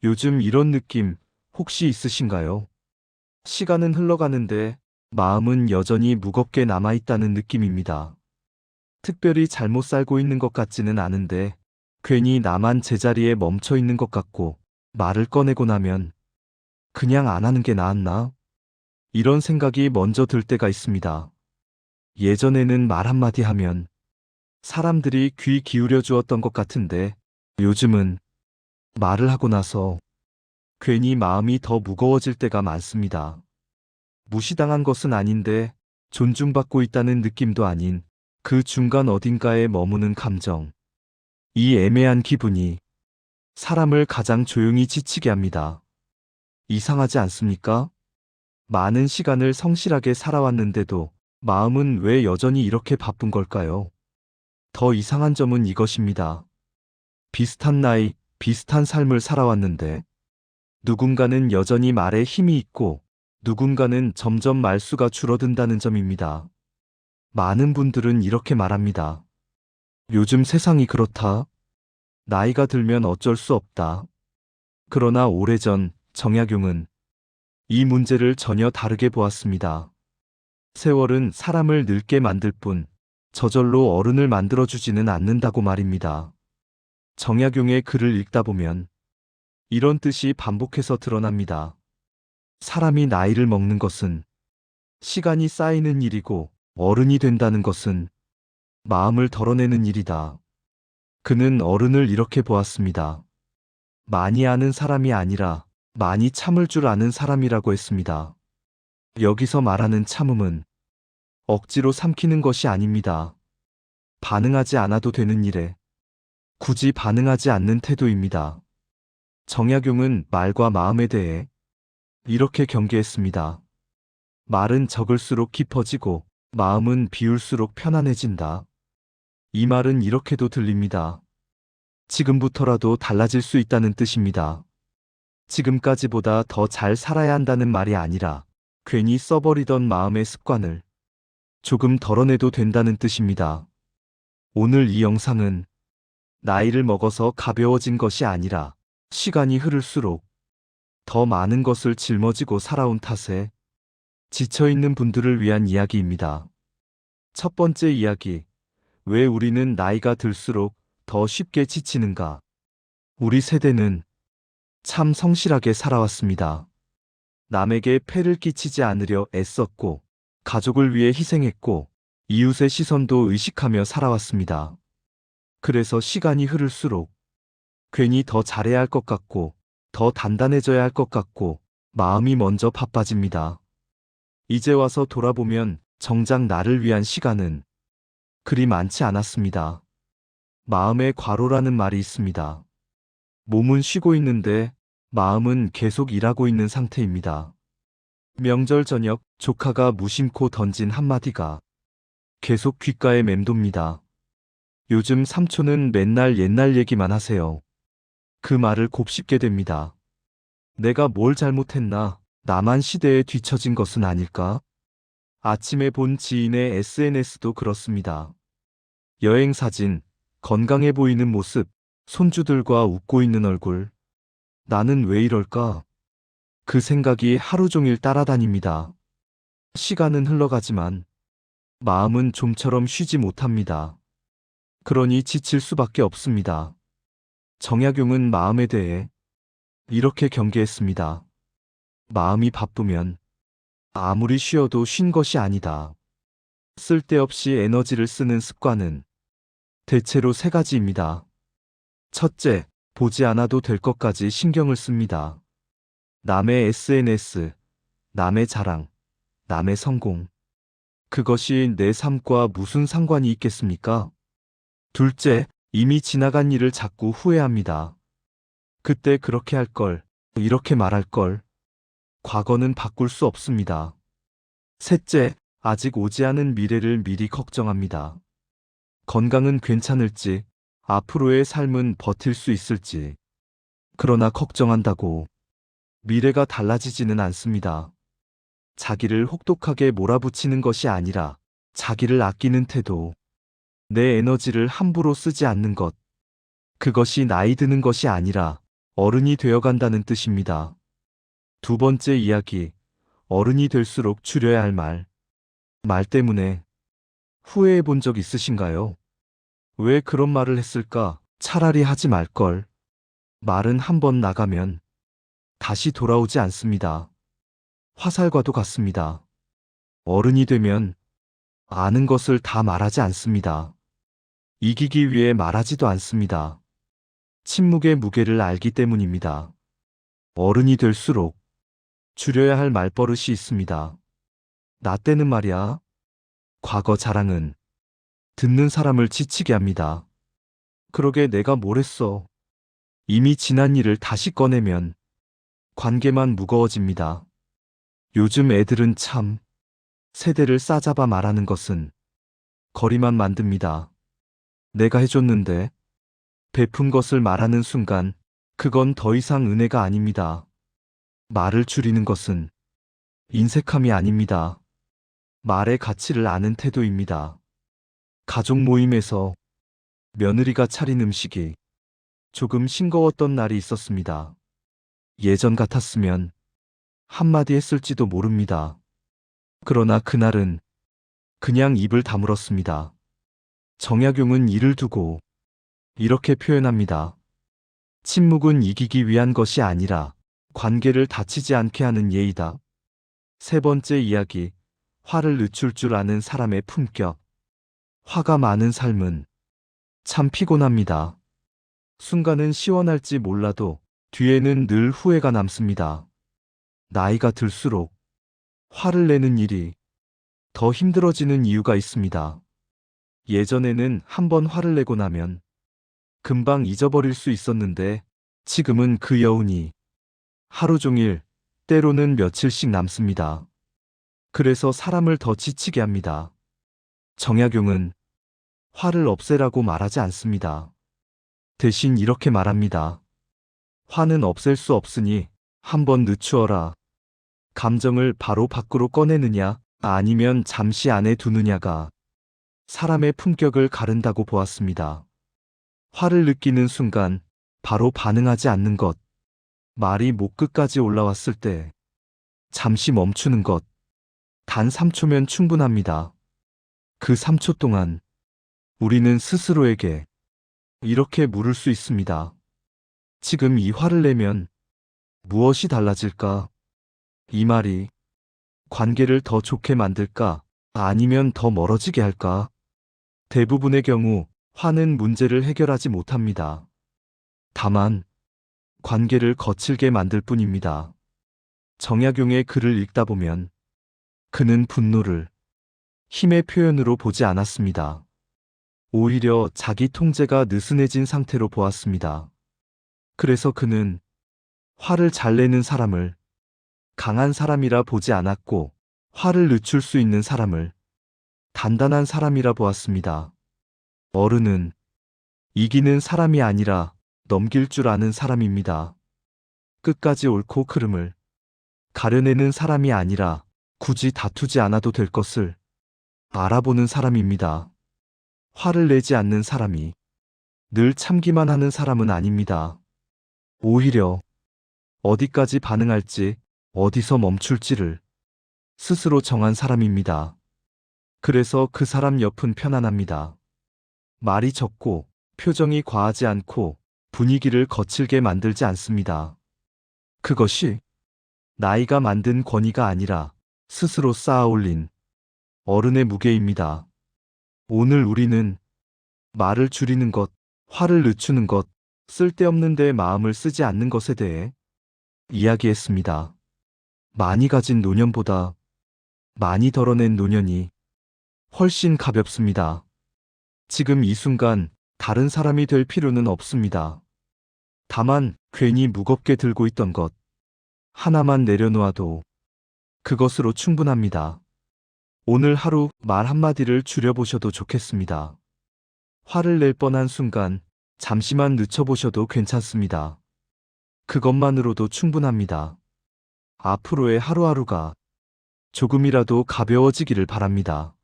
요즘 이런 느낌 혹시 있으신가요? 시간은 흘러가는데 마음은 여전히 무겁게 남아있다는 느낌입니다. 특별히 잘못 살고 있는 것 같지는 않은데 괜히 나만 제자리에 멈춰 있는 것 같고 말을 꺼내고 나면 그냥 안 하는 게 나았나? 이런 생각이 먼저 들 때가 있습니다. 예전에는 말 한마디 하면 사람들이 귀 기울여 주었던 것 같은데 요즘은 말을 하고 나서 괜히 마음이 더 무거워질 때가 많습니다. 무시당한 것은 아닌데 존중받고 있다는 느낌도 아닌 그 중간 어딘가에 머무는 감정. 이 애매한 기분이 사람을 가장 조용히 지치게 합니다. 이상하지 않습니까? 많은 시간을 성실하게 살아왔는데도 마음은 왜 여전히 이렇게 바쁜 걸까요? 더 이상한 점은 이것입니다. 비슷한 나이, 비슷한 삶을 살아왔는데 누군가는 여전히 말에 힘이 있고 누군가는 점점 말수가 줄어든다는 점입니다. 많은 분들은 이렇게 말합니다. 요즘 세상이 그렇다. 나이가 들면 어쩔 수 없다. 그러나 오래전 정약용은 이 문제를 전혀 다르게 보았습니다. 세월은 사람을 늙게 만들 뿐 저절로 어른을 만들어주지는 않는다고 말입니다. 정약용의 글을 읽다 보면 이런 뜻이 반복해서 드러납니다. 사람이 나이를 먹는 것은 시간이 쌓이는 일이고 어른이 된다는 것은 마음을 덜어내는 일이다. 그는 어른을 이렇게 보았습니다. 많이 아는 사람이 아니라 많이 참을 줄 아는 사람이라고 했습니다. 여기서 말하는 참음은 억지로 삼키는 것이 아닙니다. 반응하지 않아도 되는 일에 굳이 반응하지 않는 태도입니다. 정약용은 말과 마음에 대해 이렇게 경계했습니다. 말은 적을수록 깊어지고 마음은 비울수록 편안해진다. 이 말은 이렇게도 들립니다. 지금부터라도 달라질 수 있다는 뜻입니다. 지금까지보다 더 잘 살아야 한다는 말이 아니라 괜히 써버리던 마음의 습관을 조금 덜어내도 된다는 뜻입니다. 오늘 이 영상은 나이를 먹어서 가벼워진 것이 아니라 시간이 흐를수록 더 많은 것을 짊어지고 살아온 탓에 지쳐있는 분들을 위한 이야기입니다. 첫 번째 이야기. 왜 우리는 나이가 들수록 더 쉽게 지치는가? 우리 세대는 참 성실하게 살아왔습니다. 남에게 폐를 끼치지 않으려 애썼고, 가족을 위해 희생했고, 이웃의 시선도 의식하며 살아왔습니다. 그래서 시간이 흐를수록 괜히 더 잘해야 할 것 같고, 더 단단해져야 할 것 같고, 마음이 먼저 바빠집니다. 이제 와서 돌아보면 정작 나를 위한 시간은 그리 많지 않았습니다. 마음의 과로라는 말이 있습니다. 몸은 쉬고 있는데 마음은 계속 일하고 있는 상태입니다. 명절 저녁 조카가 무심코 던진 한마디가 계속 귓가에 맴돕니다. 요즘 삼촌은 맨날 옛날 얘기만 하세요. 그 말을 곱씹게 됩니다. 내가 뭘 잘못했나? 나만 시대에 뒤처진 것은 아닐까? 아침에 본 지인의 SNS도 그렇습니다. 여행 사진, 건강해 보이는 모습, 손주들과 웃고 있는 얼굴. 나는 왜 이럴까? 그 생각이 하루 종일 따라다닙니다. 시간은 흘러가지만 마음은 좀처럼 쉬지 못합니다. 그러니 지칠 수밖에 없습니다. 정약용은 마음에 대해 이렇게 경계했습니다. 마음이 바쁘면 아무리 쉬어도 쉰 것이 아니다. 쓸데없이 에너지를 쓰는 습관은 대체로 세 가지입니다. 첫째, 보지 않아도 될 것까지 신경을 씁니다. 남의 SNS, 남의 자랑, 남의 성공. 그것이 내 삶과 무슨 상관이 있겠습니까? 둘째, 이미 지나간 일을 자꾸 후회합니다. 그때 그렇게 할 걸, 이렇게 말할 걸. 과거는 바꿀 수 없습니다. 셋째, 아직 오지 않은 미래를 미리 걱정합니다. 건강은 괜찮을지, 앞으로의 삶은 버틸 수 있을지. 그러나 걱정한다고 미래가 달라지지는 않습니다. 자기를 혹독하게 몰아붙이는 것이 아니라 자기를 아끼는 태도, 내 에너지를 함부로 쓰지 않는 것. 그것이 나이 드는 것이 아니라 어른이 되어간다는 뜻입니다. 두 번째 이야기, 어른이 될수록 줄여야 할 말. 말 때문에 후회해 본 적 있으신가요? 왜 그런 말을 했을까? 차라리 하지 말걸. 말은 한 번 나가면 다시 돌아오지 않습니다. 화살과도 같습니다. 어른이 되면 아는 것을 다 말하지 않습니다. 이기기 위해 말하지도 않습니다. 침묵의 무게를 알기 때문입니다. 어른이 될수록 줄여야 할 말버릇이 있습니다. 나 때는 말이야. 과거 자랑은 듣는 사람을 지치게 합니다. 그러게 내가 뭘 했어. 이미 지난 일을 다시 꺼내면 관계만 무거워집니다. 요즘 애들은 참 세대를 싸잡아 말하는 것은 거리만 만듭니다. 내가 해줬는데 베푼 것을 말하는 순간 그건 더 이상 은혜가 아닙니다. 말을 줄이는 것은 인색함이 아닙니다. 말의 가치를 아는 태도입니다. 가족 모임에서 며느리가 차린 음식이 조금 싱거웠던 날이 있었습니다. 예전 같았으면 한마디 했을지도 모릅니다. 그러나 그날은 그냥 입을 다물었습니다. 정약용은 이를 두고 이렇게 표현합니다. 침묵은 이기기 위한 것이 아니라 관계를 다치지 않게 하는 예의다. 세 번째 이야기, 화를 늦출 줄 아는 사람의 품격. 화가 많은 삶은 참 피곤합니다. 순간은 시원할지 몰라도 뒤에는 늘 후회가 남습니다. 나이가 들수록 화를 내는 일이 더 힘들어지는 이유가 있습니다. 예전에는 한 번 화를 내고 나면 금방 잊어버릴 수 있었는데 지금은 그 여운이 하루 종일, 때로는 며칠씩 남습니다. 그래서 사람을 더 지치게 합니다. 정약용은 화를 없애라고 말하지 않습니다. 대신 이렇게 말합니다. 화는 없앨 수 없으니 한번 늦추어라. 감정을 바로 밖으로 꺼내느냐 아니면 잠시 안에 두느냐가 사람의 품격을 가른다고 보았습니다. 화를 느끼는 순간 바로 반응하지 않는 것, 말이 목 끝까지 올라왔을 때 잠시 멈추는 것, 단 3초면 충분합니다. 그 3초 동안 우리는 스스로에게 이렇게 물을 수 있습니다. 지금 이 화를 내면 무엇이 달라질까? 이 말이 관계를 더 좋게 만들까? 아니면 더 멀어지게 할까? 대부분의 경우 화는 문제를 해결하지 못합니다. 다만 관계를 거칠게 만들 뿐입니다. 정약용의 글을 읽다 보면 그는 분노를 힘의 표현으로 보지 않았습니다. 오히려 자기 통제가 느슨해진 상태로 보았습니다. 그래서 그는 화를 잘 내는 사람을 강한 사람이라 보지 않았고 화를 늦출 수 있는 사람을 단단한 사람이라 보았습니다. 어른은 이기는 사람이 아니라 넘길 줄 아는 사람입니다. 끝까지 옳고 그름을 가려내는 사람이 아니라 굳이 다투지 않아도 될 것을 알아보는 사람입니다. 화를 내지 않는 사람이 늘 참기만 하는 사람은 아닙니다. 오히려 어디까지 반응할지, 어디서 멈출지를 스스로 정한 사람입니다. 그래서 그 사람 옆은 편안합니다. 말이 적고 표정이 과하지 않고 분위기를 거칠게 만들지 않습니다. 그것이 나이가 만든 권위가 아니라 스스로 쌓아 올린 어른의 무게입니다. 오늘 우리는 말을 줄이는 것, 화를 늦추는 것, 쓸데없는 데 마음을 쓰지 않는 것에 대해 이야기했습니다. 많이 가진 노년보다 많이 덜어낸 노년이 훨씬 가볍습니다. 지금 이 순간 다른 사람이 될 필요는 없습니다. 다만 괜히 무겁게 들고 있던 것 하나만 내려놓아도 그것으로 충분합니다. 오늘 하루 말 한마디를 줄여보셔도 좋겠습니다. 화를 낼 뻔한 순간 잠시만 늦춰보셔도 괜찮습니다. 그것만으로도 충분합니다. 앞으로의 하루하루가 조금이라도 가벼워지기를 바랍니다.